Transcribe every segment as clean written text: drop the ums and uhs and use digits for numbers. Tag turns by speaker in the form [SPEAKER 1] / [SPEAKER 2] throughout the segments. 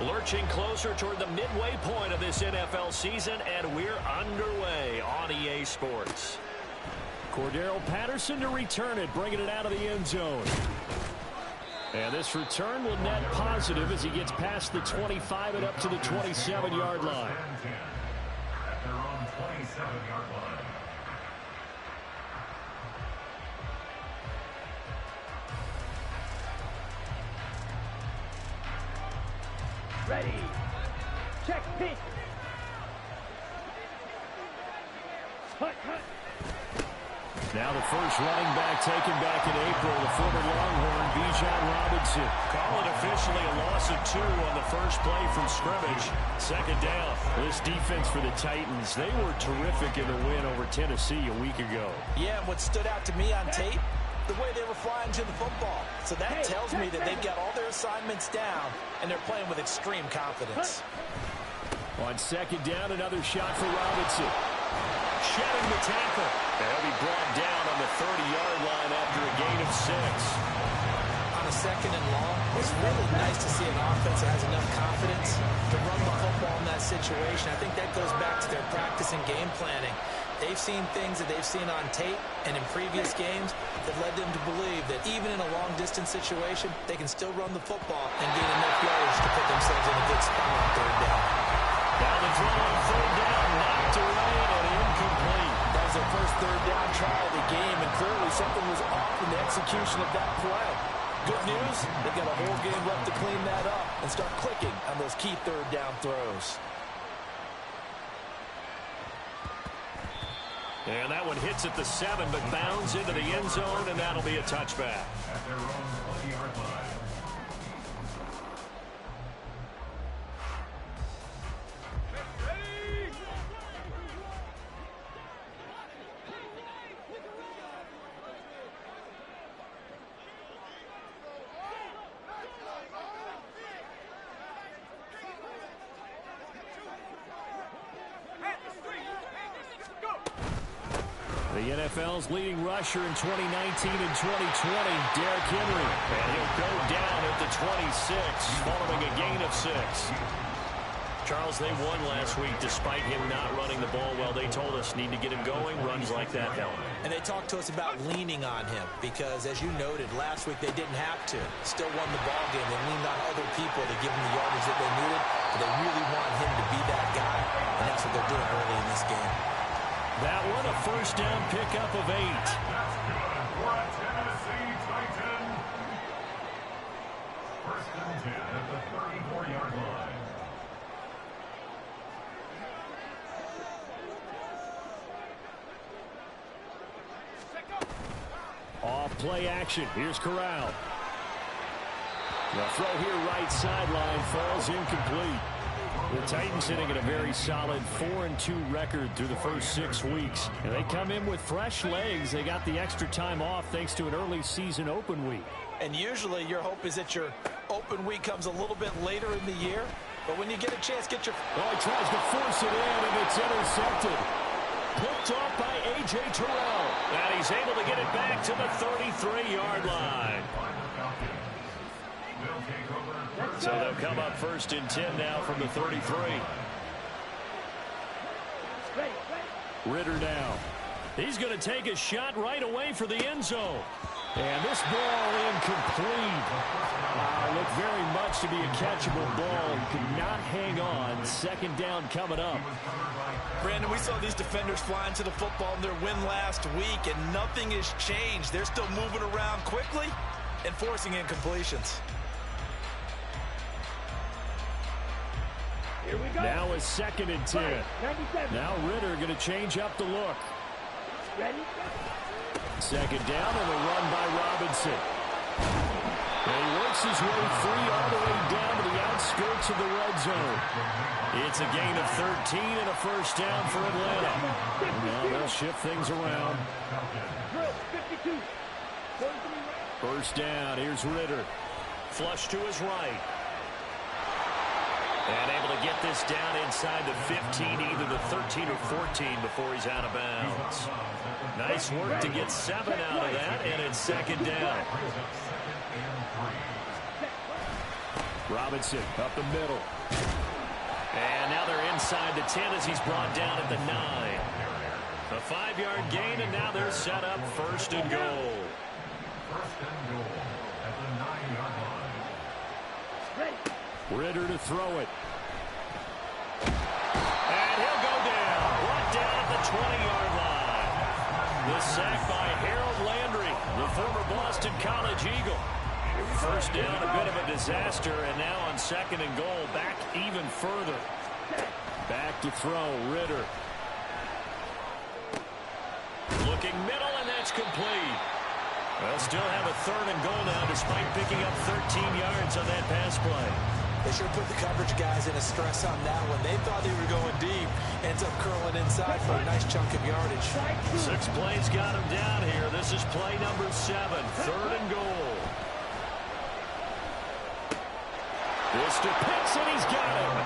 [SPEAKER 1] Lurching closer toward the midway point of this NFL season, and we're underway on EA Sports.
[SPEAKER 2] Cordero Patterson to return it, bringing it out of the end zone. And this return will net positive as he gets past the 25 and up to the 27-yard line.
[SPEAKER 3] At their own 27-yard line.
[SPEAKER 4] Ready. Check pitch. Hut.
[SPEAKER 2] Now the first running back taken back in April, the former Longhorn, Bijan Robinson.
[SPEAKER 1] Call it officially a loss of 2 on the first play from scrimmage. Second down.
[SPEAKER 2] This defense for the Titans, they were terrific in the win over Tennessee a week ago.
[SPEAKER 5] Yeah, and what stood out to me on tape, the way they were flying to the football. So that tells me that they've got all their assignments down, and they're playing with extreme confidence.
[SPEAKER 2] On second down, another shot for Robinson.
[SPEAKER 1] Shedding the tackle. They'll be brought down on the 30-yard line after a gain of 6.
[SPEAKER 5] On a second and long, it's really nice to see an offense that has enough confidence to run the football in that situation. I think that goes back to their practice and game planning. They've seen things that they've seen on tape and in previous games that led them to believe that even in a long-distance situation, they can still run the football and gain enough yards to put themselves in a good spot on third down.
[SPEAKER 1] Down the throw on third down, knocked away and incomplete.
[SPEAKER 5] That was their first third down try of the game, and clearly something was off in the execution of that play. Good news, they've got a whole game left to clean that up and start clicking on those key third down throws.
[SPEAKER 1] And that one hits at the 7, but bounds into the end zone, and that'll be a touchback.
[SPEAKER 3] At their own 20-yard line.
[SPEAKER 2] The NFL's leading rusher in 2019 and 2020, Derrick Henry.
[SPEAKER 1] And he'll go down at the 26, following a gain of 6. Charles, they won last week despite him not running the ball well. They told us need to get him going. Runs like that help.
[SPEAKER 5] And they talked to us about leaning on him because, as you noted, last week they didn't have to. Still won the ball game. They leaned on other people to give them the yardage that they needed, but they really want him to be that guy, and that's what they're doing early in this game.
[SPEAKER 2] That one, a first down pickup of 8.
[SPEAKER 3] That's good for a Tennessee Titan. First and 10 at the 34-yard line.
[SPEAKER 2] Off play action. Here's Corral. The throw here right sideline falls incomplete. The Titans sitting at a very solid 4-2 record through the first 6 weeks. And they come in with fresh legs. They got the extra time off thanks to an early season open week.
[SPEAKER 5] And usually your hope is that your open week comes a little bit later in the year. But when you get a chance, get your...
[SPEAKER 2] Oh, he tries to force it in, and it's intercepted. Picked off by A.J. Terrell.
[SPEAKER 1] And he's able to get it back to the 33-yard line. So they'll come up first and 10 now from the 33.
[SPEAKER 2] Ritter now. He's going to take a shot right away for the end zone. And this ball incomplete. Looked very much to be a catchable ball. He could not hang on. Second down coming up.
[SPEAKER 5] Brandon, we saw these defenders flying to the football in their win last week, and nothing has changed. They're still moving around quickly and forcing incompletions.
[SPEAKER 4] Here we go.
[SPEAKER 2] Now a second and 10.
[SPEAKER 4] 97.
[SPEAKER 2] Now Ritter going to change up the look.
[SPEAKER 4] Ready?
[SPEAKER 2] Second down and a run by Robinson. And he works his way free all the way down to the outskirts of the red zone. It's a gain of 13 and a first down for Atlanta. Now they'll shift things around.
[SPEAKER 4] Drill, 52.
[SPEAKER 2] First down, here's Ritter.
[SPEAKER 1] Flush to his right. And able to get this down inside the 15, either the 13 or 14 before he's out of bounds. Nice work to get 7 out of that, and it's second down.
[SPEAKER 2] Robinson up the middle.
[SPEAKER 1] And now they're inside the 10 as he's brought down at the 9. A 5-yard gain, and now they're set up 1st and goal.
[SPEAKER 3] First and goal at the 9-yard line.
[SPEAKER 4] Ready.
[SPEAKER 2] Ritter to throw it.
[SPEAKER 1] And he'll go down. Brought down at the 20-yard line. The sack by Harold Landry, the former Boston College Eagle. First down, a bit of a disaster, and now on 2nd and goal, back even further.
[SPEAKER 2] Back to throw, Ritter.
[SPEAKER 1] Looking middle, and that's complete. They'll still have a 3rd and goal now, despite picking up 13 yards on that pass play.
[SPEAKER 5] They sure put the coverage guys in a stress on that one. They thought they were going deep. Ends up curling inside for a nice chunk of yardage.
[SPEAKER 1] 6 plays got him down here. This is play number 7, 3rd and goal.
[SPEAKER 2] This to Pitts, and he's got him.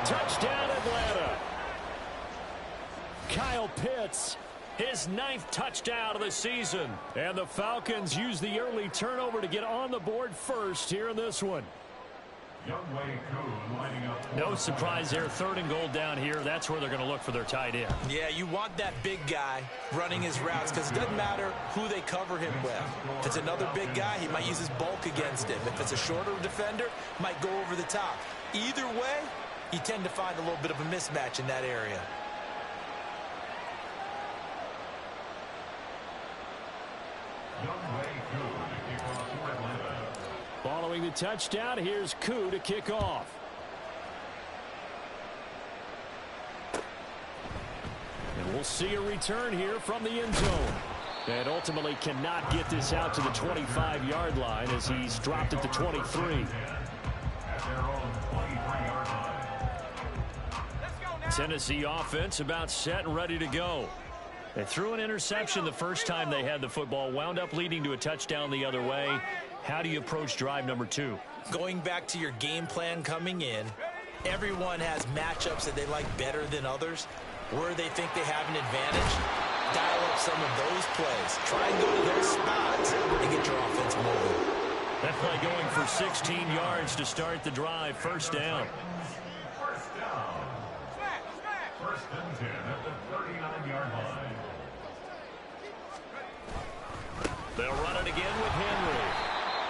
[SPEAKER 2] Touchdown, Atlanta. Kyle Pitts,
[SPEAKER 1] His 9th touchdown of the season.
[SPEAKER 2] and the Falcons use the early turnover to get on the board first here in this one.
[SPEAKER 3] Youngway Koo lining up.
[SPEAKER 1] No surprise there, 3rd and goal down here. That's where they're going to look for their tight end.
[SPEAKER 5] Yeah, you want that big guy running his routes because it doesn't matter who they cover him with. If it's another big guy, he might use his bulk against him. If it's a shorter defender, might go over the top. Either way, you tend to find a little bit of a mismatch in that area.
[SPEAKER 3] Youngway Koo to kick off for Atlanta.
[SPEAKER 2] Following the touchdown, here's Koo to kick off. And we'll see a return here from the end zone. And ultimately cannot get this out to the 25-yard line as he's dropped at the 23.
[SPEAKER 3] At their own 23-yard line.
[SPEAKER 1] Tennessee offense about set and ready to go. They threw an interception the first time they had the football, wound up leading to a touchdown the other way. How do you approach drive number 2?
[SPEAKER 5] Going back to your game plan coming in, everyone has matchups that they like better than others. Where they think they have an advantage, dial up some of those plays. Try and go to those spots and get your offense moving.
[SPEAKER 1] That play going for 16 yards to start the drive. First down.
[SPEAKER 3] First down. First and 10 at the 39-yard line.
[SPEAKER 1] They'll run it again with Henry.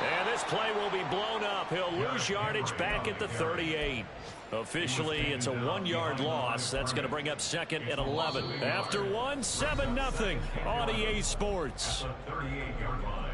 [SPEAKER 1] And this play will be blown up. He'll lose yardage back at the 38. Officially, it's a 1-yard loss. That's going to bring up 2nd and 11. After 1, 7-0 on EA Sports.
[SPEAKER 3] The 38-yard line.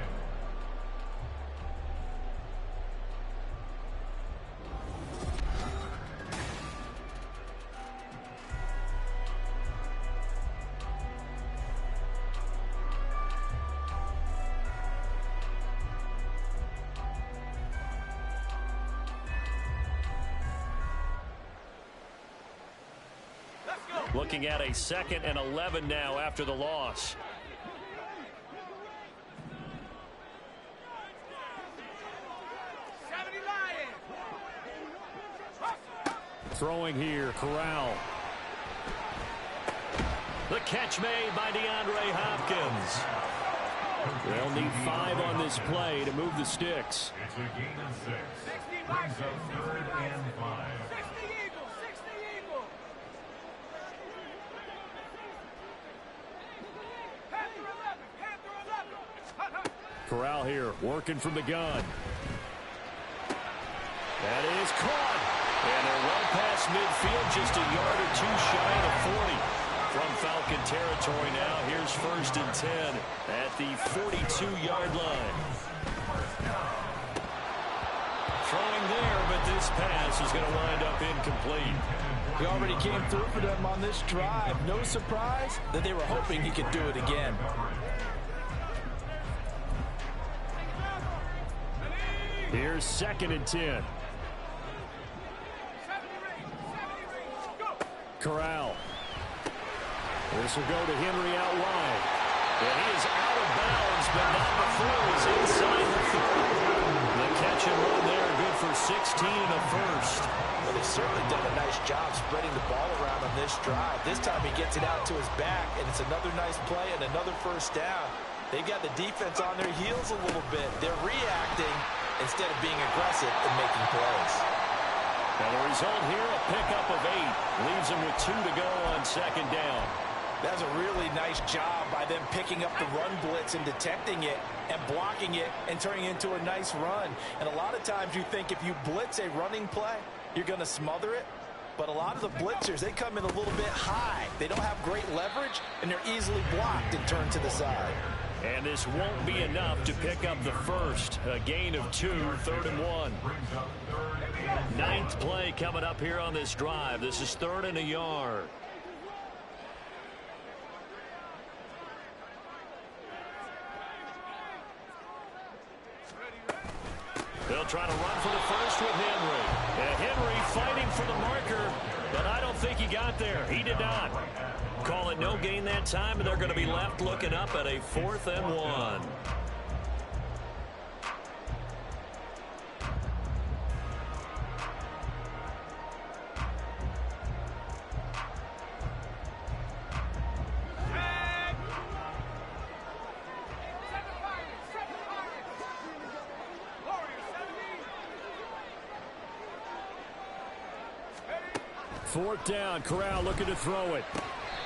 [SPEAKER 1] Looking at a 2nd and 11 now after the loss.
[SPEAKER 2] Throwing here, Corral.
[SPEAKER 1] The catch made by DeAndre Hopkins.
[SPEAKER 2] They'll need 5 on this play to move the sticks.
[SPEAKER 3] It's a gain of 6. Brings up 3rd and 5.
[SPEAKER 2] Corral here, working from the gun. That is caught.
[SPEAKER 1] And they're well past midfield, just a yard or 2 shy of the 40. From Falcon territory now, here's 1st and 10 at the 42-yard line. Throwing there, but this pass is going to wind up incomplete.
[SPEAKER 5] He already came through for them on this drive. No surprise that they were hoping he could do it again.
[SPEAKER 2] Here's 2nd and 10. Corral. This will go to Henry out wide.
[SPEAKER 1] And he is out of bounds, but not before he's inside the 30. The catch and run there, good for 16 and a first.
[SPEAKER 5] Well, they've certainly done a nice job spreading the ball around on this drive. This time he gets it out to his back, and it's another nice play and another first down. They've got the defense on their heels a little bit. They're reacting, instead of being aggressive and making plays.
[SPEAKER 1] And the result here, a pickup of 8. Leaves him with 2 to go on second down.
[SPEAKER 5] That was a really nice job by them picking up the run blitz and detecting it and blocking it and turning it into a nice run. And a lot of times you think if you blitz a running play, you're going to smother it. But a lot of the blitzers, they come in a little bit high. They don't have great leverage, and they're easily blocked and turned to the side.
[SPEAKER 1] And this won't be enough to pick up the first. A gain of 2, 3rd and 1. 9th play coming up here on this drive. This is 3rd and a yard. They'll try to run for the first with Henry. And Henry fighting for the marker, but I don't think he got there. He did not. Call it no gain that time, and they're going to be left looking up at a 4th and 1. Fourth down, Corral looking to throw it.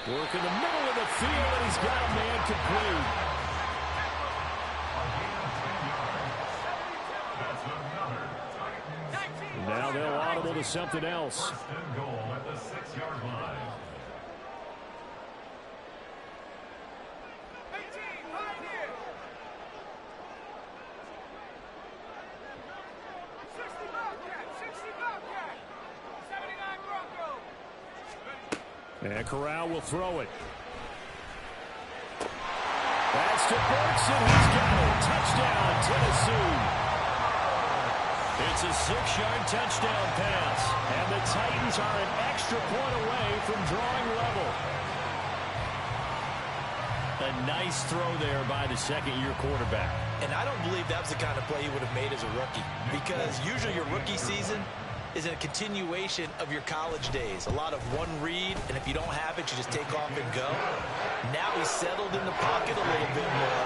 [SPEAKER 1] Work in the middle of the field, and he's got a man complete. Now they'll audible to something else.
[SPEAKER 3] First and goal at the 6-yard line.
[SPEAKER 1] And Corral will throw it. That's to Bergson. He's got it. Touchdown, Tennessee. It's a 6-yard touchdown pass. And the Titans are an extra point away from drawing level. A nice throw there by the second-year quarterback.
[SPEAKER 5] And I don't believe that was the kind of play he would have made as a rookie. Because usually your rookie season is a continuation of your college days. A lot of one read, and if you don't have it, you just take off and go. Now he's settled in the pocket a little bit more,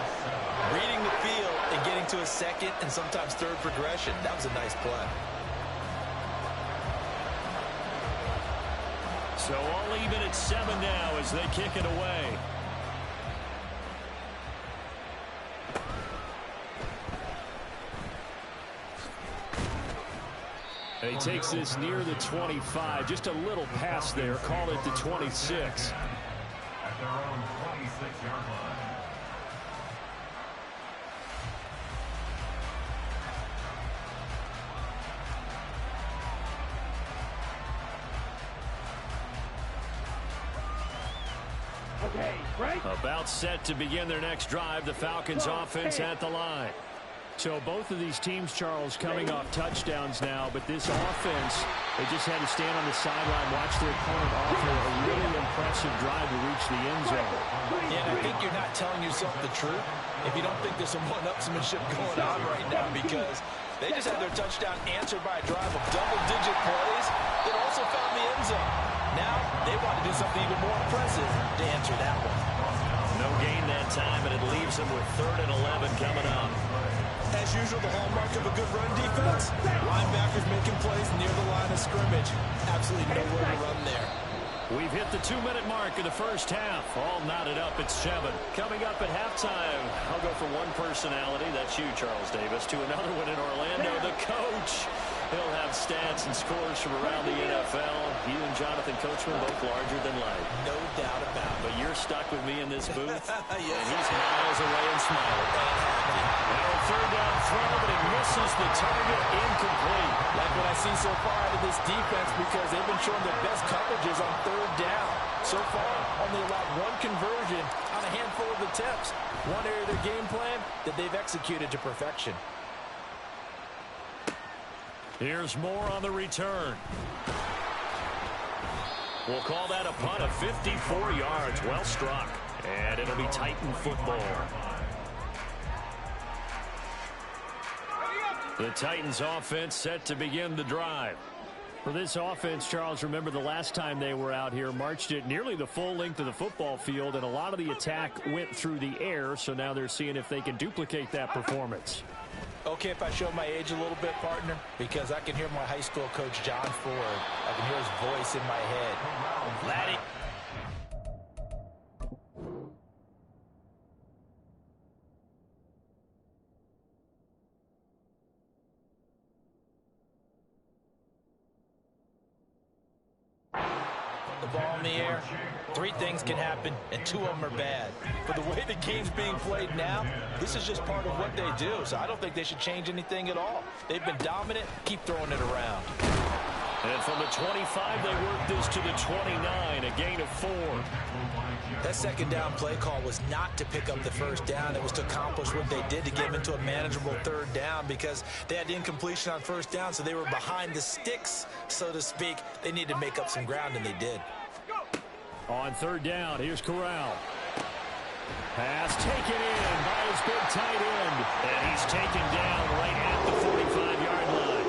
[SPEAKER 5] reading the field and getting to a second and sometimes third progression. That was a nice play.
[SPEAKER 1] So all even at 7 now as they kick it away. And he takes this near the 25. Just a little pass there. Call it the 26.
[SPEAKER 3] At their own 26-yard line.
[SPEAKER 4] Okay, break.
[SPEAKER 1] About set to begin their next drive. The Falcons offense at the line. So both of these teams, Charles, coming off touchdowns now, but this offense, they just had to stand on the sideline, watch their opponent offer a really impressive drive to reach the end zone.
[SPEAKER 5] Yeah, and I think you're not telling yourself the truth if you don't think there's some one-upsmanship going on right now, because they just had their touchdown answered by a drive of double-digit plays that also found the end zone. Now they want to do something even more impressive to answer that one.
[SPEAKER 1] No gain that time, and it leaves them with 3rd and 11 coming up.
[SPEAKER 5] As usual, the hallmark of a good run defense, linebackers making plays near the line of scrimmage. Absolutely nowhere to run there.
[SPEAKER 1] We've hit the 2-minute mark of the first half. All knotted up at 7. Coming up at halftime, I'll go from one personality, that's you, Charles Davis, to another one in Orlando, the coach. He'll have stats and scores from around the NFL. You and Jonathan Coachman both larger than life.
[SPEAKER 5] No doubt about it.
[SPEAKER 1] But you're stuck with me in this booth,
[SPEAKER 5] Yes,
[SPEAKER 1] and he's miles away and smiling. Now a 3rd down throw, but it misses the target, incomplete.
[SPEAKER 5] Like what I see so far out of this defense, because they've been showing their best coverages on 3rd down. So far, only allowed one conversion on a handful of attempts. One area of their game plan that they've executed to perfection.
[SPEAKER 1] Here's more on the return. We'll call that a punt of 54 yards. Well struck. And it'll be Titan football. The Titans offense set to begin the drive. For this offense, Charles, remember the last time they were out here, marched it nearly the full length of the football field, and a lot of the attack went through the air, so now they're seeing if they can duplicate that performance.
[SPEAKER 5] Okay, if I show my age a little bit, partner, because I can hear my high school coach, John Ford. I can hear his voice in my head. Laddie. The ball in the air, 3 things can happen, and 2 of them are bad. But the way the game's being played now, this is just part of what they do, so I don't think they should change anything at all. They've been dominant. Keep throwing it around.
[SPEAKER 1] And from the 25, they work this to the 29, a gain of 4.
[SPEAKER 5] That second down play call was not to pick up the first down. It was to accomplish what they did to get them into a manageable third down because they had incompletion on first down, so they were behind the sticks, so to speak. They needed to make up some ground, and they did.
[SPEAKER 2] On third down, here's Corral. Pass taken in by his big tight end.
[SPEAKER 1] And he's taken down right at the 45-yard line.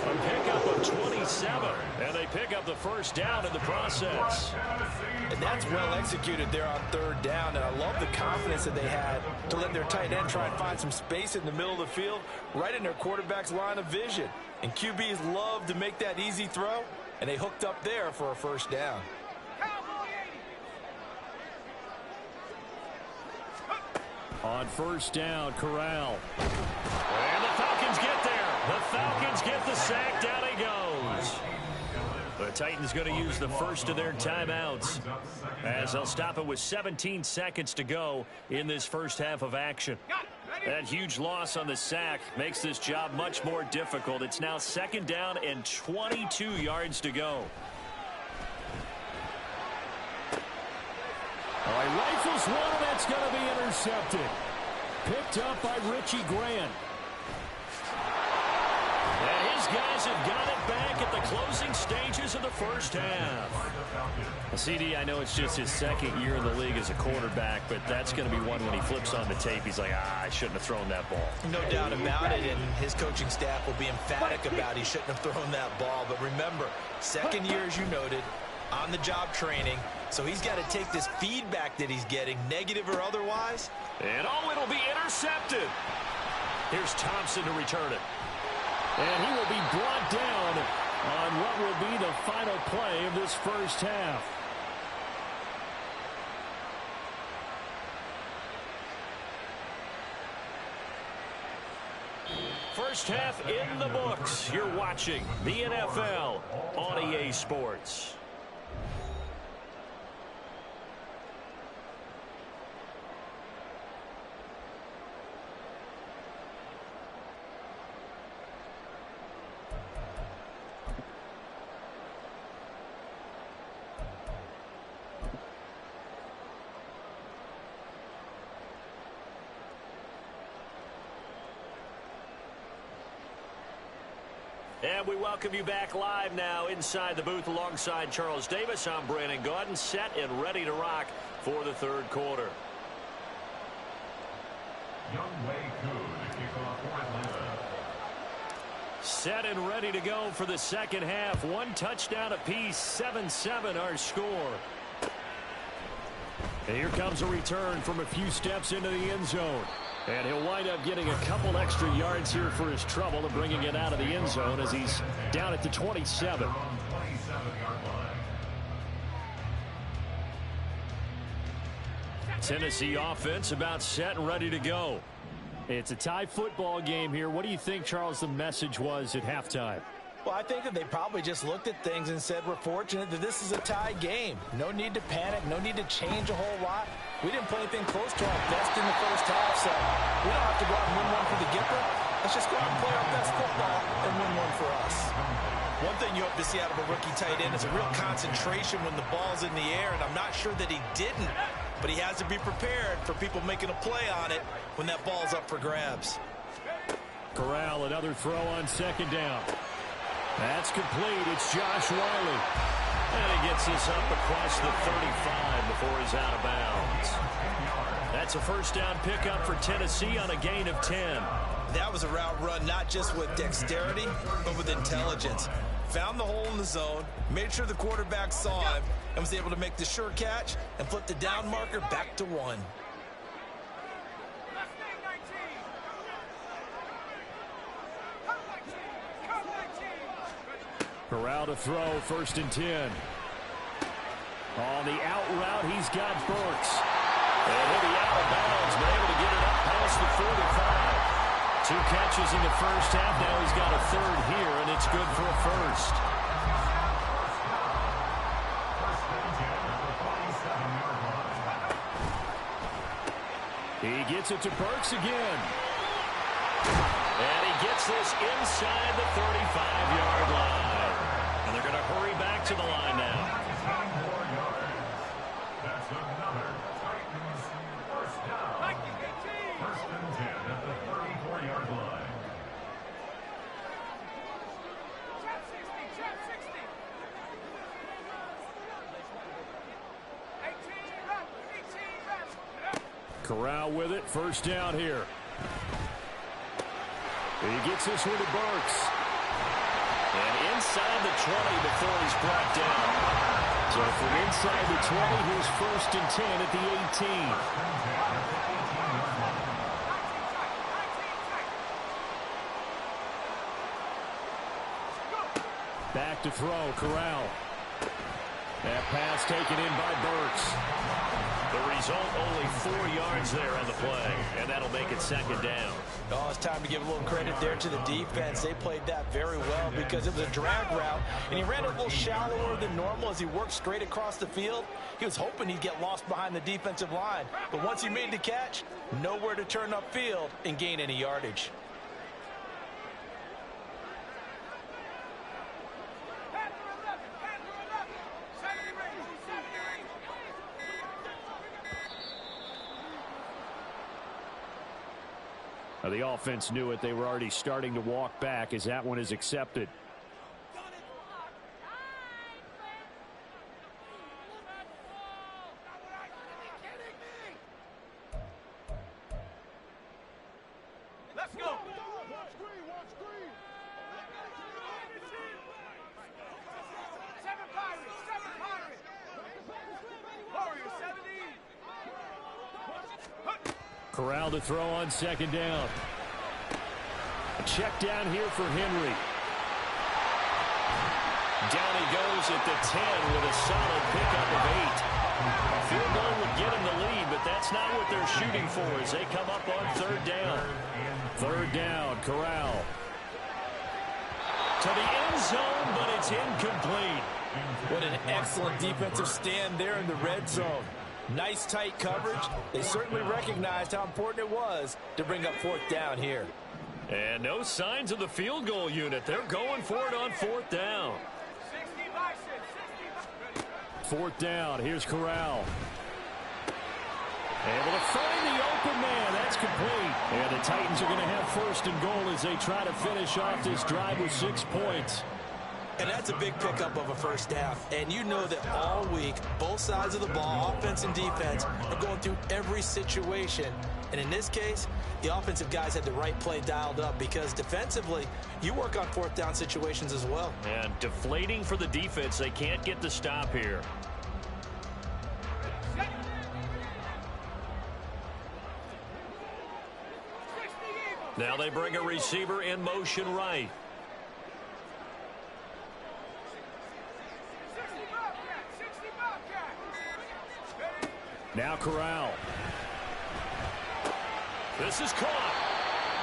[SPEAKER 1] A pickup of 27, and they pick up the first down in the process.
[SPEAKER 5] And that's well executed there on third down, and I love the confidence that they had to let their tight end try and find some space in the middle of the field, right in their quarterback's line of vision. And QBs love to make that easy throw, and they hooked up there for a first down.
[SPEAKER 2] On first down, Corral.
[SPEAKER 1] And the Falcons get there. The Falcons get the sack. Down he goes. The Titans going to use the first of their timeouts as they'll stop it with 17 seconds to go in this first half of action. That huge loss on the sack makes this job much more difficult. It's now second down and 22 yards to go.
[SPEAKER 2] All right, rifles one, and that's going to be intercepted. Picked up by Richie Grant.
[SPEAKER 1] And his guys have got it back at the closing stages of the first half. CD, I know it's just his second year in the league as a quarterback, but that's going to be one when he flips on the tape. He's like, I shouldn't have thrown that ball.
[SPEAKER 5] No doubt about it, and his coaching staff will be emphatic about he shouldn't have thrown that ball. But remember, second year, as you noted, on-the-job training, so he's got to take this feedback that he's getting, negative or otherwise.
[SPEAKER 1] And it'll be intercepted. Here's Thompson to return it.
[SPEAKER 2] And he will be brought down on what will be the final play of this first half.
[SPEAKER 1] First half in the books. You're watching the NFL on EA Sports. And we welcome you back live now inside the booth alongside Charles Davis. I'm Brandon Gaudin, set and ready to rock for the third quarter.
[SPEAKER 3] Younghoe Koo to kick off for Atlanta.
[SPEAKER 1] Set and ready to go for the second half. One touchdown apiece, 7-7 our score.
[SPEAKER 2] And here comes a return from a few steps into the end zone. And he'll wind up getting a couple extra yards here for his trouble and bringing it out of the end zone as he's down at the 27.
[SPEAKER 1] Tennessee offense about set and ready to go.
[SPEAKER 2] It's a tie football game here. What do you think, Charles, the message was at halftime?
[SPEAKER 5] Well, I think that they probably just looked at things and said, we're fortunate that this is a tie game. No need to panic. No need to change a whole lot. We didn't play anything close to our best in the first half, so we don't have to go out and win one for the Gipper. Let's just go out and play our best football and win one for us. One thing you hope to see out of a rookie tight end is a real concentration when the ball's in the air, and I'm not sure that he didn't, but he has to be prepared for people making a play on it when that ball's up for grabs.
[SPEAKER 2] Corral, another throw on second down. That's complete. It's Josh Wiley.
[SPEAKER 1] And he gets this up across the 35 before he's out of bounds. That's a first down pickup for Tennessee on a gain of 10.
[SPEAKER 5] That was a route run not just with dexterity, but with intelligence. Found the hole in the zone, made sure the quarterback saw him, and was able to make the sure catch and flip the down marker back to 1.
[SPEAKER 2] Corral to throw, 1st and 10. On the out route, he's got Burks.
[SPEAKER 1] And he'll be out of bounds, but able to get it up past the 45. 2 catches in the first half. Now he's got a 3rd here, and it's good for a 1st.
[SPEAKER 2] He gets it to Burks again.
[SPEAKER 1] And he gets this inside the 35-yard line. And they're going to hurry back to the line now.
[SPEAKER 3] That's another Titans first down. 1st and 10 at the 34-yard line.
[SPEAKER 2] Corral with it, 1st down here. He gets this one to Burks.
[SPEAKER 1] And inside the 20 before he's brought down.
[SPEAKER 2] So from inside the 20, here's 1st and 10 at the 18. Back to throw, Corral. That pass taken in by Burks.
[SPEAKER 1] The result, only 4 yards there on the play, and that'll make it 2nd down.
[SPEAKER 5] Oh, it's time to give a little credit there to the defense. They played that very well because it was a drag route, and he ran it a little shallower than normal as he worked straight across the field. He was hoping he'd get lost behind the defensive line, but once he made the catch, nowhere to turn upfield and gain any yardage.
[SPEAKER 2] The offense knew it. They were already starting to walk back as that one is accepted.
[SPEAKER 4] Let's go.
[SPEAKER 2] Corral to throw on 2nd down. A check down here for Henry.
[SPEAKER 1] Down he goes at the 10 with a solid pickup of 8. A field goal would get him the lead, but that's not what they're shooting for as they come up on 3rd down.
[SPEAKER 2] 3rd down, Corral.
[SPEAKER 1] To the end zone, but it's incomplete.
[SPEAKER 5] What an excellent defensive stand there in the red zone. Nice tight coverage. They certainly recognized how important it was to bring up 4th down here.
[SPEAKER 1] And no signs of the field goal unit. They're going for it on 4th down.
[SPEAKER 2] 4th down. Here's Corral. Able to find the open man. That's complete. And the Titans are going to have 1st and goal as they try to finish off this drive with 6 points.
[SPEAKER 5] And that's a big pickup of a 1st down. And you know that all week, both sides of the ball, offense and defense, are going through every situation. And in this case, the offensive guys had the right play dialed up because defensively, you work on 4th down situations as well.
[SPEAKER 1] And deflating for the defense. They can't get the stop here. Now they bring a receiver in motion right.
[SPEAKER 2] Now Corral.
[SPEAKER 1] This is caught.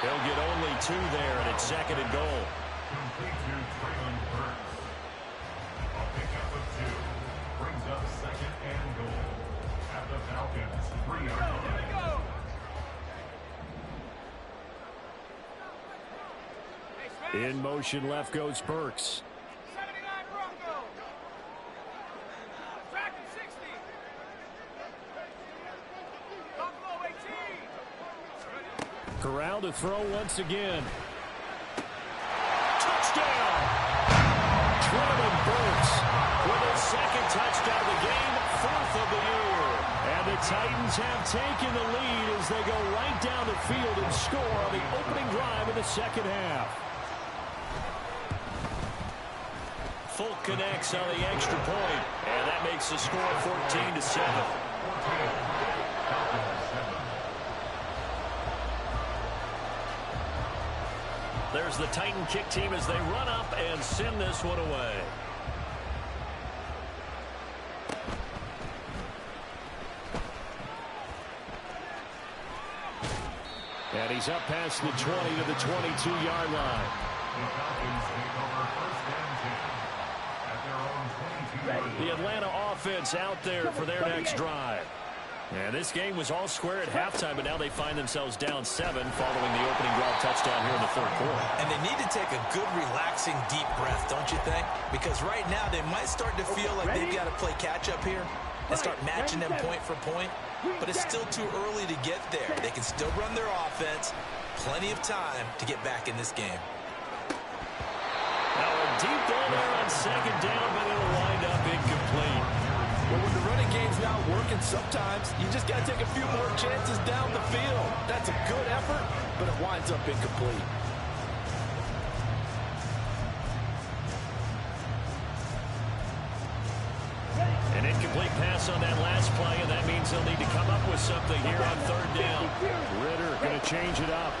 [SPEAKER 1] They'll get only 2 there, and it's 2nd and goal.
[SPEAKER 3] Complete to Traylon Burks. A pickup of 2 brings up 2nd and goal at the Falcons 3-yard line.
[SPEAKER 2] In motion left goes Burks.
[SPEAKER 4] 79 Bronco. Track him 60. Buffalo 18.
[SPEAKER 2] Corral to throw once again.
[SPEAKER 1] Touchdown!
[SPEAKER 2] Traylon Burks
[SPEAKER 1] With his 2nd touchdown of the game, 4th of the year.
[SPEAKER 2] And the Titans have taken the lead as they go right down the field and score on the opening drive of the 2nd half.
[SPEAKER 1] Folk connects on the extra point, and that makes the score 14-7. There's the Titan kick team as they run up and send this one away.
[SPEAKER 2] And he's up past the 20 to the 22-yard line.
[SPEAKER 3] The Falcons take over first and 10 at their own 22.
[SPEAKER 1] The Atlanta offense out there for their next drive. And this game was all square at halftime, but now they find themselves down 7 following the opening drive touchdown here in the third quarter.
[SPEAKER 5] And they need to take a good, relaxing, deep breath, don't you think? Because right now they might start to feel like they've got to play catch-up here and start matching them point for point. But it's still too early to get there. They can still run their offense. Plenty of time to get back in this game.
[SPEAKER 1] Now a deep ball there on second down, but it'll wind up incomplete.
[SPEAKER 6] Well, when the running game's not working, sometimes you just got to take a few more chances down the field. That's a good effort, but it winds up incomplete.
[SPEAKER 1] An incomplete pass on that last play, and that means they'll need to come up with something here on third down.
[SPEAKER 2] Ritter going to change it up.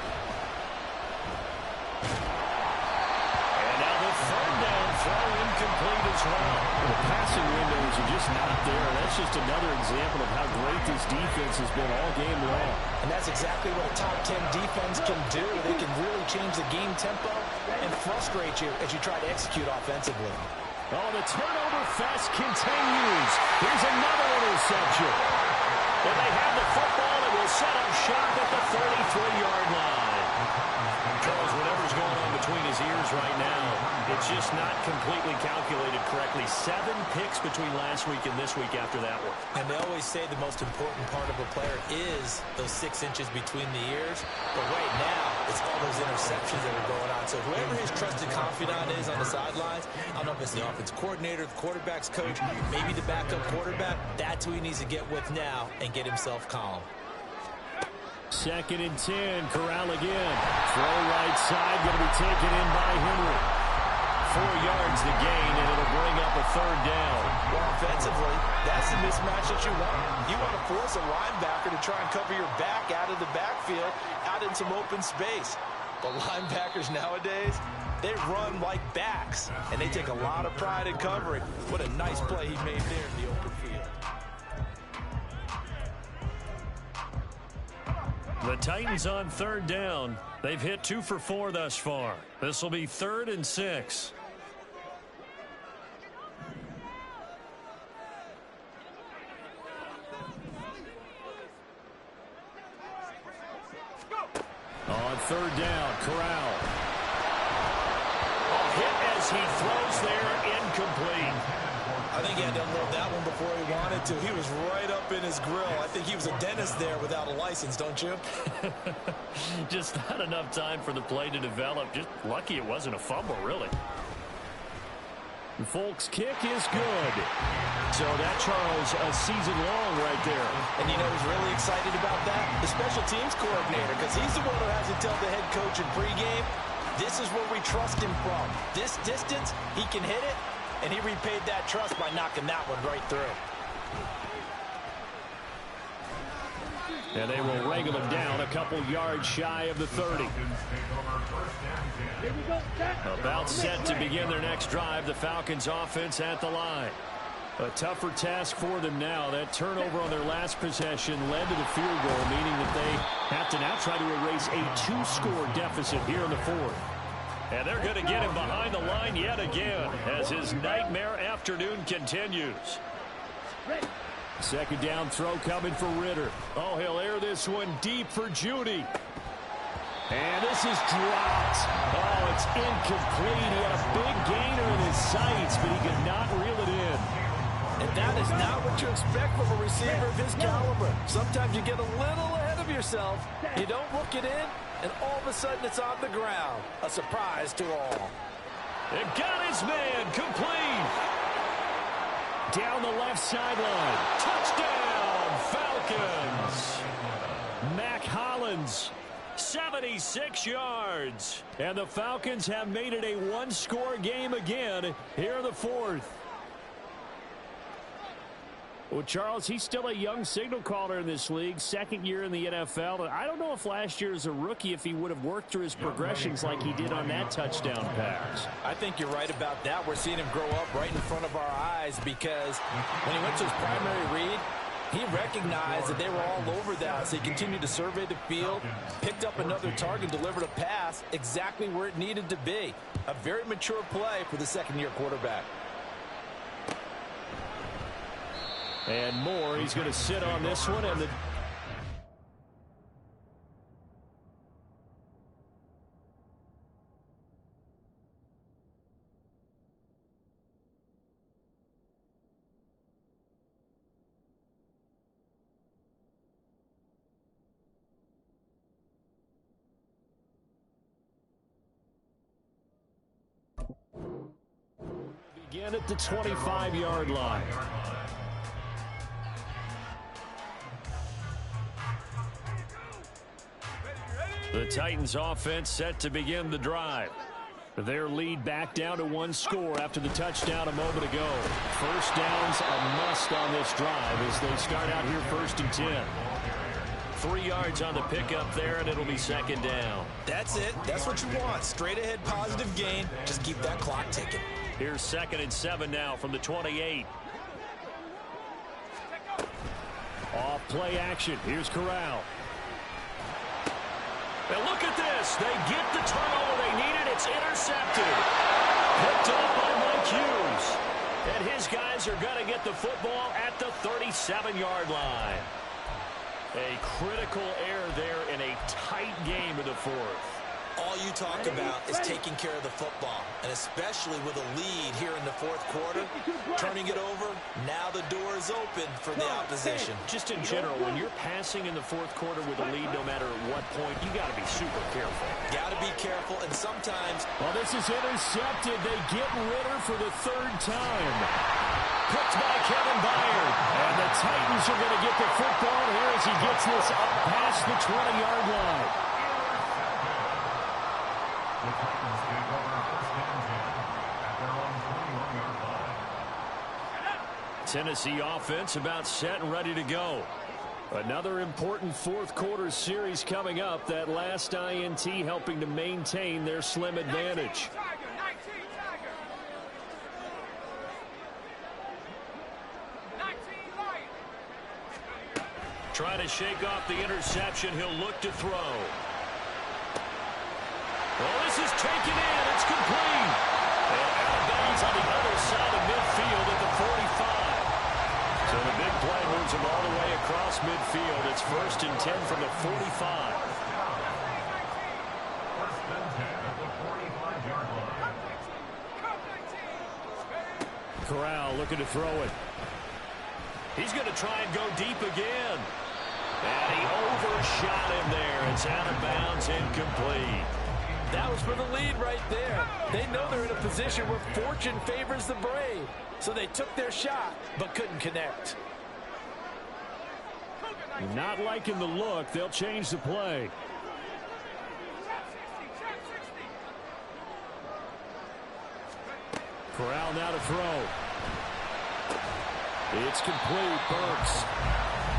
[SPEAKER 1] And now the third down throw incomplete as well.
[SPEAKER 2] The passing windows are just not there. That's just another example of how great this defense has been all game long.
[SPEAKER 5] And that's exactly what a top 10 defense can do. They can really change the game tempo and frustrate you as you try to execute offensively.
[SPEAKER 2] Oh, the turnover fest continues. Here's another interception.
[SPEAKER 1] And they have the football and will set up shop at the 33-yard line. Charles, whatever's going on between his ears right now, it's just not completely calculated correctly. 7 picks between last week and this week after that one.
[SPEAKER 5] And they always say the most important part of a player is those 6 inches between the ears. But right now, it's all those interceptions that are going on. So whoever his trusted confidant is on the sidelines, I don't know if it's the offense coordinator, the quarterback's coach, maybe the backup quarterback, that's who he needs to get with now and get himself calm.
[SPEAKER 2] 2nd and 10, Corral again. Throw right side, going to be taken in by Henry.
[SPEAKER 1] 4 yards the gain, and it'll bring up a third down.
[SPEAKER 5] Well, offensively, that's the mismatch that you want. You want to force a linebacker to try and cover your back out of the backfield, out in some open space. But linebackers nowadays, they run like backs, and they take a lot of pride in covering. What a nice play he made there in the open field.
[SPEAKER 1] The Titans on third down. They've hit 2 for 4 thus far. This will be 3rd and 6.
[SPEAKER 2] On third down, Corral.
[SPEAKER 1] Hit as he throws there, incomplete.
[SPEAKER 5] I think he had to unload that one before he wanted to. He was right up in his grill. I think he was a dentist there without a license, don't you?
[SPEAKER 1] Just not enough time for the play to develop. Just lucky it wasn't a fumble, really.
[SPEAKER 2] The Folks kick is good.
[SPEAKER 1] So that, Charles, a season long right there.
[SPEAKER 5] And you know who's really excited about that? The special teams coordinator, because he's the one who has to tell the head coach in pregame, this is where we trust him from. This distance, he can hit it, and he repaid that trust by knocking that one right through.
[SPEAKER 2] And they will wrangle him down a couple yards shy of the 30.
[SPEAKER 1] About set to begin their next drive. The Falcons offense at the line.
[SPEAKER 2] A tougher task for them now. That turnover on their last possession led to the field goal, meaning that they have to now try to erase a 2-score deficit here in the 4th.
[SPEAKER 1] And they're going to get him behind the line yet again as his nightmare afternoon continues.
[SPEAKER 2] 2nd down throw coming for Ritter. Oh, he'll air this one deep for Judy. And this is dropped. Oh, it's incomplete. He had a big gainer in his sights, but he could not reel it in.
[SPEAKER 6] And that is not what you expect from a receiver of his caliber. Sometimes you get a little ahead of yourself. You don't look it in, and all of a sudden it's on the ground. A surprise to all.
[SPEAKER 1] It got his man complete.
[SPEAKER 2] Down the left sideline.
[SPEAKER 1] Touchdown, Falcons. Mac Hollins, 76 yards.
[SPEAKER 2] And the Falcons have made it a 1-score game again here in the 4th. Well, Charles, he's still a young signal caller in this league, second year in the NFL. And I don't know if last year as a rookie if he would have worked through his progressions like he did on that touchdown pass.
[SPEAKER 6] I think you're right about that. We're seeing him grow up right in front of our eyes because when he went to his primary read, he recognized that they were all over that, so he continued to survey the field, picked up another target, delivered a pass exactly where it needed to be. A very mature play for the second-year quarterback.
[SPEAKER 2] And Moore, he's going to sit on this one. And begin at the 25-yard line. The Titans offense set to begin the drive. Their lead back down to one score after the touchdown a moment ago. First down's a must on this drive as they start out here 1st and 10. 3 yards on the pickup there, and it'll be second down.
[SPEAKER 5] That's it. That's what you want. Straight ahead positive gain. Just keep that clock ticking.
[SPEAKER 1] Here's 2nd and 7 now from the 28.
[SPEAKER 2] Off play action. Here's Corral.
[SPEAKER 1] And look at this. They get the turnover they needed. It's intercepted. Picked up by Mike Hughes. And his guys are going to get the football at the 37-yard line. A critical error there in a tight game in the 4th.
[SPEAKER 5] All you talk about is taking care of the football, and especially with a lead here in the 4th quarter, turning it over, now the door is open for the opposition.
[SPEAKER 1] Just in general, when you're passing in the 4th quarter with a lead, no matter at what point, you got to be super careful.
[SPEAKER 5] Got to be careful, and sometimes...
[SPEAKER 2] Well, this is intercepted. They get Ritter for the 3rd time. Picked by Kevin Byard. And the Titans are going to get the football here as he gets this up past the 20-yard line.
[SPEAKER 3] The Titans take over 1st and 10 at their own 21-yard line.
[SPEAKER 1] Tennessee offense about set and ready to go.
[SPEAKER 2] Another important 4th quarter series coming up. That last INT helping to maintain their slim advantage.
[SPEAKER 1] Trying to shake off the interception. He'll look to throw. Well, this is taken in. It's complete. And out of bounds on the other side of midfield at the 45. So the big play moves him all the way across midfield. It's 1st and 10 from the 45.
[SPEAKER 3] 1st and 10 at the 45-yard line.
[SPEAKER 2] Corral looking to throw it.
[SPEAKER 1] He's going to try and go deep again. And he overshot him there. It's out of bounds, incomplete.
[SPEAKER 6] That was for the lead right there. They know they're in a position where fortune favors the brave. So they took their shot, but couldn't connect.
[SPEAKER 2] Not liking the look. They'll change the play. Corral now to throw. It's complete. Burks.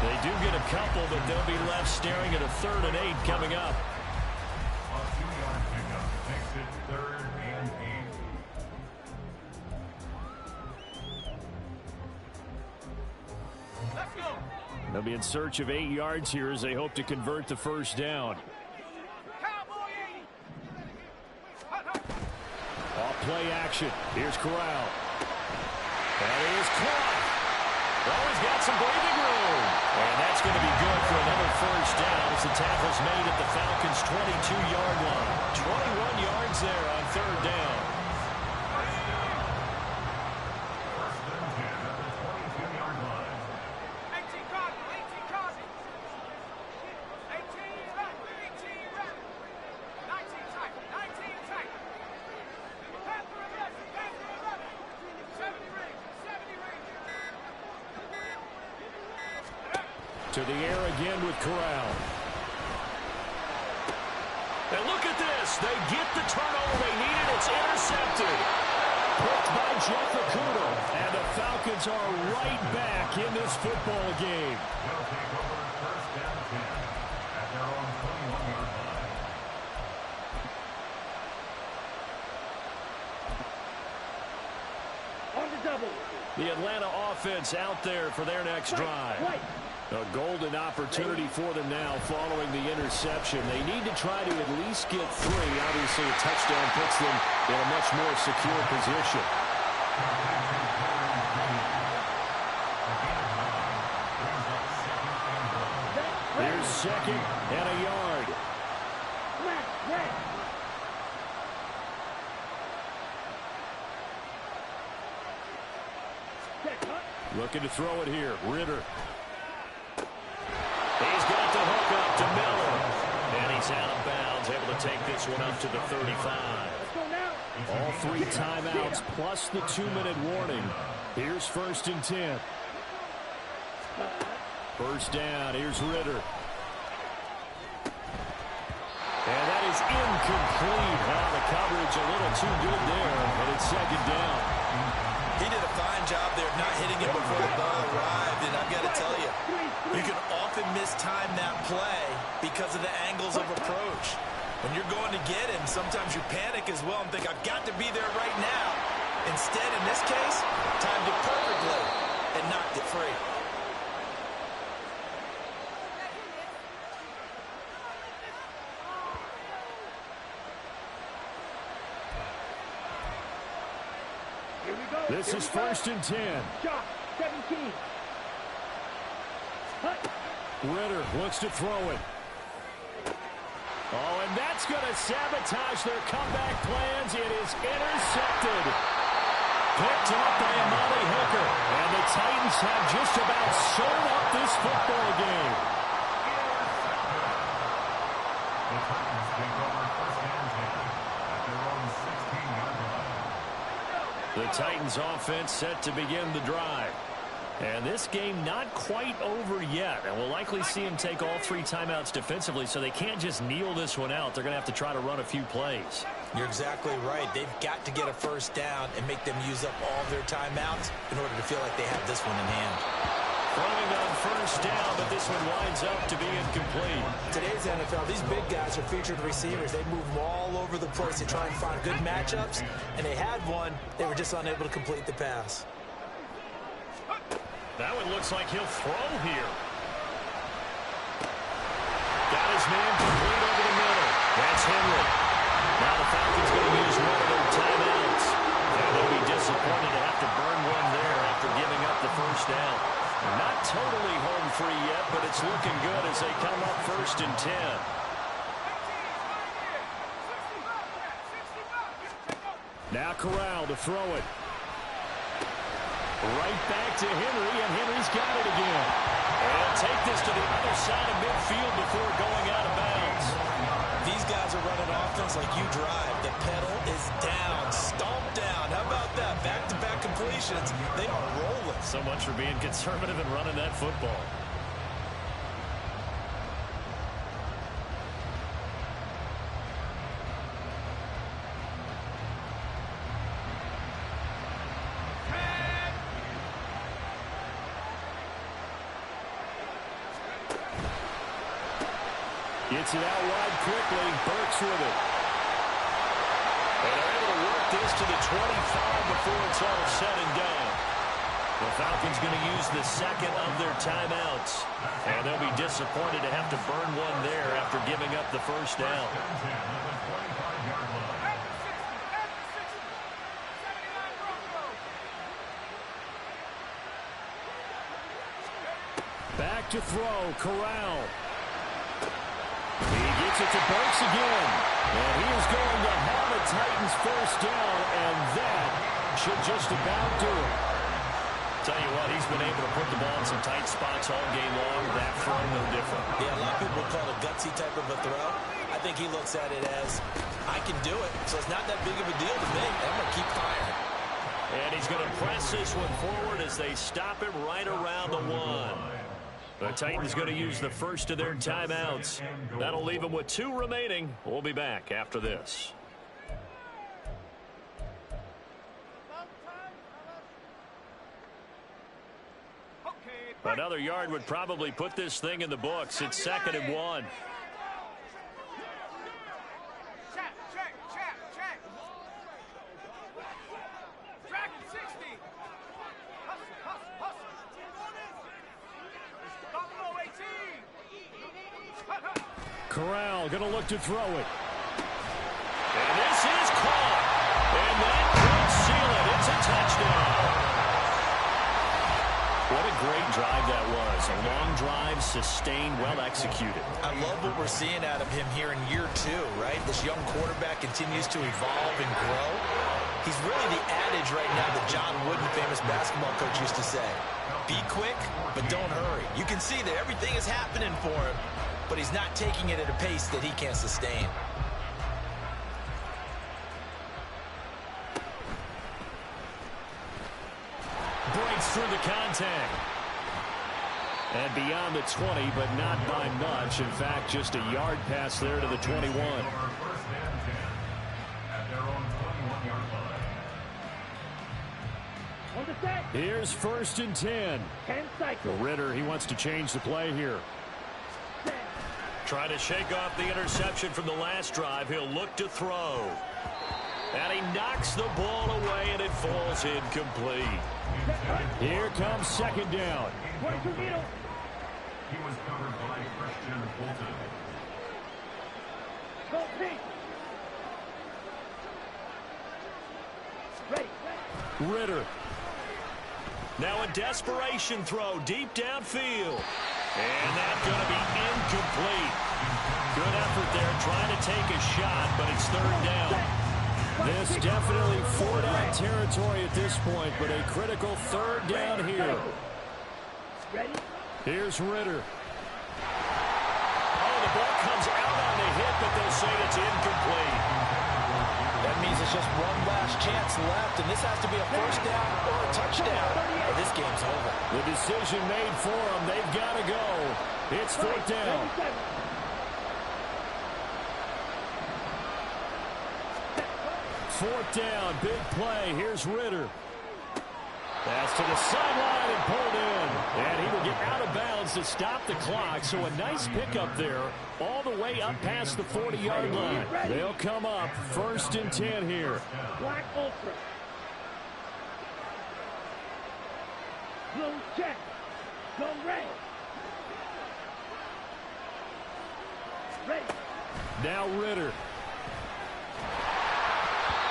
[SPEAKER 1] They do get a couple, but they'll be left staring at a 3rd and 8 coming up.
[SPEAKER 3] A 2-yard pickup makes it 3rd and 8.
[SPEAKER 4] Let's go.
[SPEAKER 2] They'll be in search of 8 yards here as they hope to convert the 1st down.
[SPEAKER 4] Cowboy 80.
[SPEAKER 2] Off play action. Here's Corral. That is caught.
[SPEAKER 1] Oh, he's got some breathing room. And that's going to be good for another 1st down as the tackle's made at the Falcons' 22-yard line. 21 yards there on 3rd down.
[SPEAKER 3] 1st and 10 at the 22-yard line.
[SPEAKER 4] 18 Cardinal, 18 Cardinal. 18 Rabbit, 18 Rabbit. 19 Tiger, 19 Tiger. Panther 11, Panther 11. 70 ring, 70 ring.
[SPEAKER 2] To the air again with Corral.
[SPEAKER 1] And look at this. They get the turnover they needed. It's intercepted.
[SPEAKER 2] Picked by Jeff Okudah. And the Falcons Falcons are right back in this football game.
[SPEAKER 3] They'll take over first down 10 at their own 21-yard line.
[SPEAKER 4] On the double.
[SPEAKER 2] The Atlanta offense out there for their next drive. A golden opportunity for them now following the interception. They need to try to at least get 3. Obviously, a touchdown puts them in a much more secure position. Here's second and a yard. Looking to throw it here. Ritter.
[SPEAKER 1] He's got the hook up to Miller. And he's out of bounds, able to take this one up to the 35.
[SPEAKER 2] All 3 timeouts plus the 2-minute warning. Here's first and 10. First down. Here's Ritter. And that is incomplete. The coverage a little too good there, and it's second down.
[SPEAKER 5] He did a fine job there of not hitting it before the ball arrived, and I've got to tell you, you can often mistime that play because of the angles of approach. When you're going to get him, sometimes you panic as well and think, I've got to be there right now. Instead, in this case, timed it perfectly and knocked it free.
[SPEAKER 2] This is first and 10.
[SPEAKER 4] 17.
[SPEAKER 2] Ritter looks to throw it. Oh, and that's going to sabotage their comeback plans. It is intercepted. Picked up by Amari Hooker. And the Titans have just about sewn up this football game.
[SPEAKER 3] The Titans take over first and 10 at their own 16-yard line.
[SPEAKER 2] The Titans offense set to begin the drive. And this game not quite over yet. And we'll likely see him take all 3 timeouts defensively, so they can't just kneel this one out. They're going to have to try to run a few plays.
[SPEAKER 5] You're exactly right. They've got to get a first down and make them use up all their timeouts in order to feel like they have this one in hand.
[SPEAKER 2] Throwing on first down, but this one winds up to be incomplete.
[SPEAKER 5] Today's NFL, these big guys are featured receivers. They move them all over the place to try and find good matchups, and they had one. They were just unable to complete the pass.
[SPEAKER 2] That one looks like he'll throw here. Got his man complete over the middle. That's Henry. Now the Falcons going to use one of their timeouts. And they'll be disappointed to have to burn one there after giving up the first down. They're not totally home free yet, but it's looking good as they come up first and 10. Now Corral to throw it. Right back to Henry, and Henry's got it again. And take this to the other side of midfield before going out of bounds.
[SPEAKER 5] These guys are running offense like you drive. The pedal is down, stomped down. How about that? Back-to-back completions. They are rolling.
[SPEAKER 2] So much for being conservative and running that football. Gets it out wide quickly. Burks with it. And they're able to work this to the 25 before it's all said and done. The Falcons going to use the second of their timeouts. And they'll be disappointed to have to burn one there after giving up the first down. Back to throw. Corral. He gets it to Burks again. And he is going to have a Titans first down, and that should just about do it. Tell you what, he's been able to put the ball in some tight spots all game long. That throw, no different.
[SPEAKER 5] Yeah, a lot of people call it a gutsy type of a throw. I think he looks at it as, I can do it, so it's not that big of a deal to me. I'm going to keep firing.
[SPEAKER 1] And he's going to press this one forward as they stop him right around the 1. The Titans going to use the first of their timeouts. That'll leave them with 2 remaining. We'll be back after this. Another yard would probably put this thing in the books. It's 2nd and 1.
[SPEAKER 4] Check. Track 60. Hustle. Buffalo 18.
[SPEAKER 2] Corral going to look to throw it.
[SPEAKER 1] And this is caught. And that could seal it. It's a touchdown. What a great drive that was. A long drive, sustained, well executed.
[SPEAKER 5] I love what we're seeing out of him here in year 2, right? This young quarterback continues to evolve and grow. He's really the adage right now that John Wooden, famous basketball coach, used to say. Be quick, but don't hurry. You can see that everything is happening for him, but he's not taking it at a pace that he can't sustain.
[SPEAKER 2] Breaks through the contact. And beyond the 20, but not by much. In fact, just a yard pass there to the 21.
[SPEAKER 3] First and 10 at their own 21-yard line.
[SPEAKER 2] Here's 1st and 10. Ritter, he wants to change the play here.
[SPEAKER 1] Trying to shake off the interception from the last drive. He'll look to throw. And he knocks the ball away, and it falls incomplete.
[SPEAKER 2] Here comes 2nd down.
[SPEAKER 3] He was covered by Christian Fulton.
[SPEAKER 2] Ritter.
[SPEAKER 1] Now a desperation throw deep downfield. And that's going to be incomplete. Good effort there trying to take a shot, but it's 3rd down.
[SPEAKER 2] This definitely 4-down territory at this point, but a critical 3rd down here. Here's Ritter.
[SPEAKER 1] Oh, the ball comes out on the hit, but they'll say it's incomplete.
[SPEAKER 5] That means it's just one last chance left, and this has to be a 1st down or a touchdown, or this game's over.
[SPEAKER 2] The decision made for them. They've got to go. It's 4th down. 4th down, big play. Here's Ritter. Pass to the sideline and pulled in. And he will get out of bounds to stop the clock. So a nice pickup there all the way up past the 40-yard line. They'll come up 1st and 10 here.
[SPEAKER 7] Black Ultra. Blue check. Go red. Ready.
[SPEAKER 2] Now Ritter.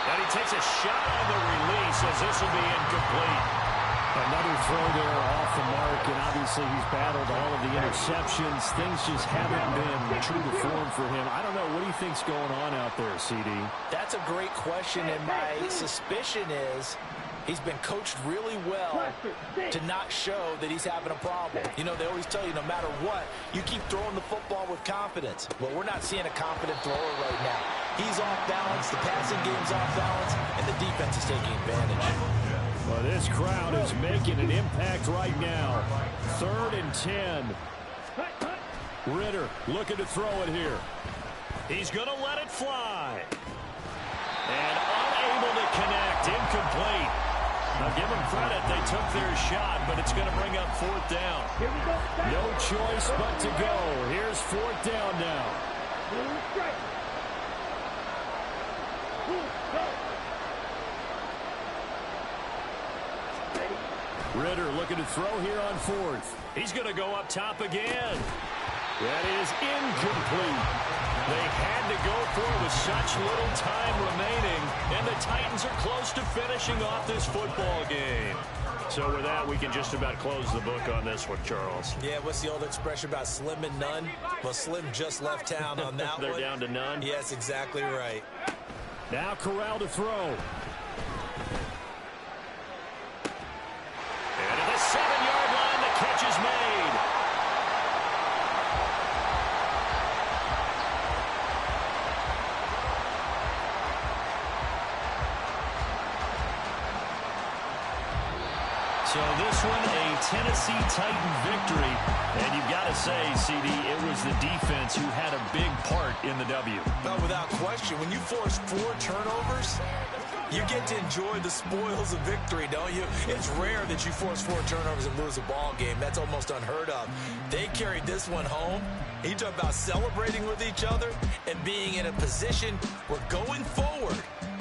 [SPEAKER 1] And he takes a shot on the release as this will be incomplete.
[SPEAKER 2] Another throw there off the mark, and obviously he's battled all of the interceptions. Things just haven't been true to form for him. I don't know. What do you think's going on out there, CD?
[SPEAKER 5] That's a great question, and my suspicion is he's been coached really well to not show that he's having a problem. You know, they always tell you no matter what, you keep throwing the football with confidence. Well, we're not seeing a confident thrower right now. He's off balance, the passing game's off balance, and the defense is taking advantage.
[SPEAKER 2] Well, this crowd is making an impact right now. 3rd and 10. Ritter looking to throw it here.
[SPEAKER 1] He's going to let it fly. And unable to connect, incomplete. Now give them credit, they took their shot, but it's going to bring up 4th down.
[SPEAKER 2] No choice but to go. Here's 4th down now. Ritter looking to throw here on 4th.
[SPEAKER 1] He's going to go up top again.
[SPEAKER 2] That is incomplete.
[SPEAKER 1] They had to go for it with such little time remaining, and the Titans are close to finishing off this football game. So with that, we can just about close the book on this one, Charles.
[SPEAKER 5] Yeah, what's the old expression about slim and none? Well, Slim just left town on that
[SPEAKER 1] They're
[SPEAKER 5] one.
[SPEAKER 1] down to none?
[SPEAKER 5] Yes, exactly right.
[SPEAKER 2] Now Corral to throw.
[SPEAKER 1] And at the 7-yard line, the catch is made. So this one, a Tennessee Titan victory. And you've got to say, CD, it was the defense who had a big part in the W.
[SPEAKER 5] No, without question. When you force 4 turnovers, You get to enjoy the spoils of victory, don't you? It's rare that you force 4 turnovers and lose a ball game. That's almost unheard of. They carried this one home. You talk about celebrating with each other and being in a position where going forward,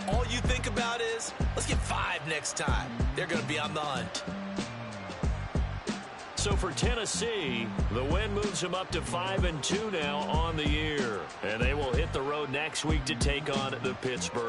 [SPEAKER 5] all you think about is, let's get 5 next time. They're going to be on the hunt.
[SPEAKER 1] So for Tennessee, the win moves them up to 5-2 now on the year. And they will hit the road next week to take on the Pittsburgh